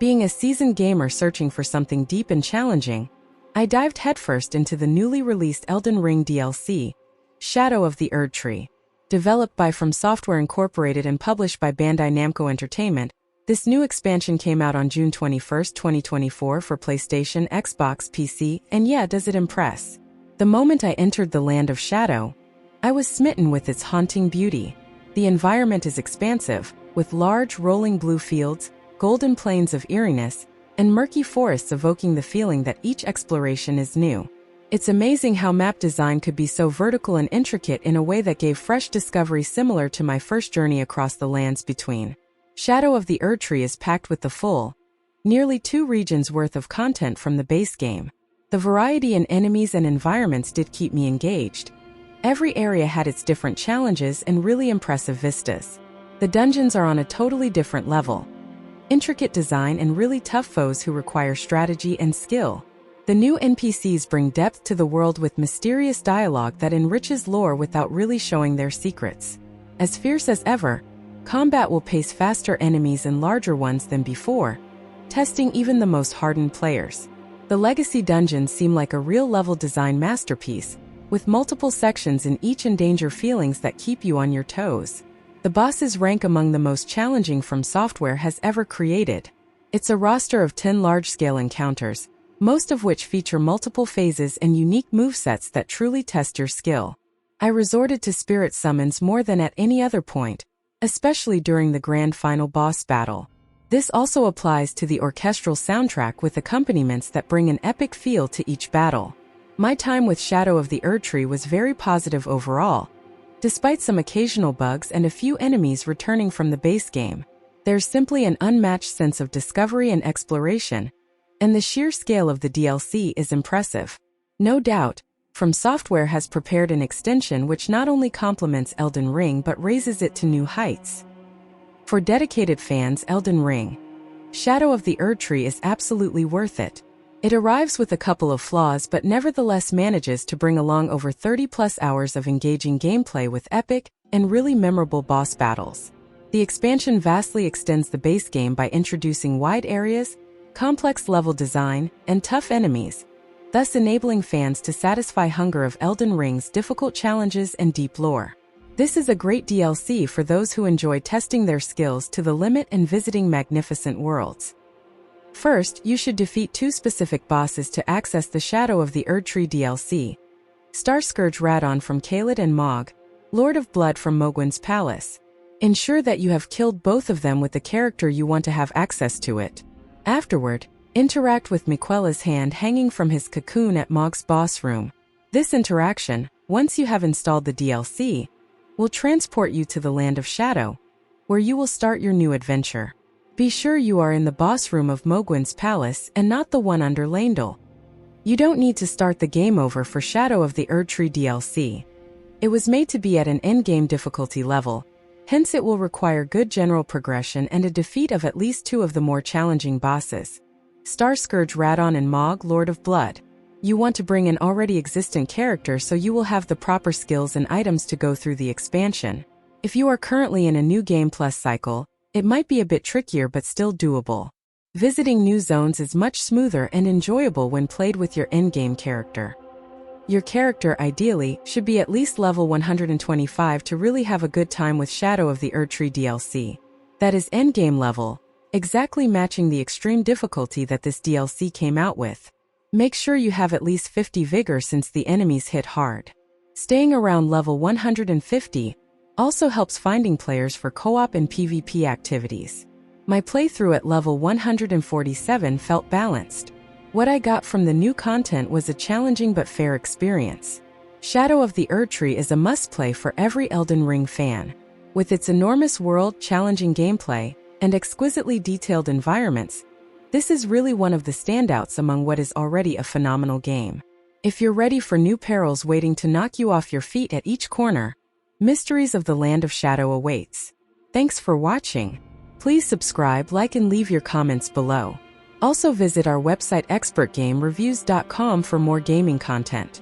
Being a seasoned gamer searching for something deep and challenging, I dived headfirst into the newly released Elden Ring DLC, Shadow of the Erdtree. Developed by FromSoftware Inc. and published by Bandai Namco Entertainment, this new expansion came out on June 21, 2024 for PlayStation, Xbox, PC, and yeah, does it impress? The moment I entered the land of Shadow, I was smitten with its haunting beauty. The environment is expansive, with large, rolling blue fields, golden plains of eeriness, and murky forests evoking the feeling that each exploration is new. It's amazing how map design could be so vertical and intricate in a way that gave fresh discovery similar to my first journey across the lands between. Shadow of the Erdtree is packed with the full, nearly 2 regions worth of content from the base game. The variety in enemies and environments did keep me engaged. Every area had its different challenges and really impressive vistas. The dungeons are on a totally different level. Intricate design and really tough foes who require strategy and skill. The new NPCs bring depth to the world with mysterious dialogue that enriches lore without really showing their secrets. As fierce as ever, combat will pace faster enemies and larger ones than before, testing even the most hardened players. The legacy dungeons seem like a real level design masterpiece, with multiple sections in each and danger feelings that keep you on your toes. The bosses rank among the most challenging FromSoftware has ever created. It's a roster of 10 large-scale encounters, most of which feature multiple phases and unique movesets that truly test your skill. I resorted to spirit summons more than at any other point, especially during the grand final boss battle. This also applies to the orchestral soundtrack with accompaniments that bring an epic feel to each battle. My time with Shadow of the Erdtree was very positive overall. Despite some occasional bugs and a few enemies returning from the base game, there's simply an unmatched sense of discovery and exploration, and the sheer scale of the DLC is impressive. No doubt, FromSoftware has prepared an extension which not only complements Elden Ring but raises it to new heights. For dedicated fans, Elden Ring, Shadow of the Erdtree is absolutely worth it. It arrives with a couple of flaws but nevertheless manages to bring along over 30+ hours of engaging gameplay with epic and really memorable boss battles. The expansion vastly extends the base game by introducing wide areas, complex level design, and tough enemies, thus enabling fans to satisfy hunger of Elden Ring's difficult challenges and deep lore. This is a great DLC for those who enjoy testing their skills to the limit and visiting magnificent worlds. First, you should defeat 2 specific bosses to access the Shadow of the Erdtree DLC. Starscourge Radon from Caelid and Mog, Lord of Blood from Mogwyn's Palace. Ensure that you have killed both of them with the character you want to have access to it. Afterward, interact with Miquella's hand hanging from his cocoon at Mog's boss room. This interaction, once you have installed the DLC, will transport you to the Land of Shadow, where you will start your new adventure. Be sure you are in the boss room of Mogwyn's Palace and not the one under Leyndell. You don't need to start the game over for Shadow of the Erdtree DLC. It was made to be at an endgame difficulty level, hence it will require good general progression and a defeat of at least 2 of the more challenging bosses. Starscourge Radon and Mog, Lord of Blood. You want to bring an already existent character so you will have the proper skills and items to go through the expansion. If you are currently in a new Game Plus cycle, it might be a bit trickier but still doable. Visiting new zones is much smoother and enjoyable when played with your endgame character. Your character, ideally, should be at least level 125 to really have a good time with Shadow of the Erdtree DLC. That is endgame level, exactly matching the extreme difficulty that this DLC came out with. Make sure you have at least 50 vigor since the enemies hit hard. Staying around level 150 also helps finding players for co-op and PvP activities. My playthrough at level 147 felt balanced. What I got from the new content was a challenging but fair experience. Shadow of the Erdtree is a must-play for every Elden Ring fan. With its enormous world, challenging gameplay, and exquisitely detailed environments, this is really one of the standouts among what is already a phenomenal game. If you're ready for new perils waiting to knock you off your feet at each corner, Mysteries of the Land of Shadow awaits. Thanks for watching. Please subscribe, like, and leave your comments below. Also visit our website expertgamereviews.com for more gaming content.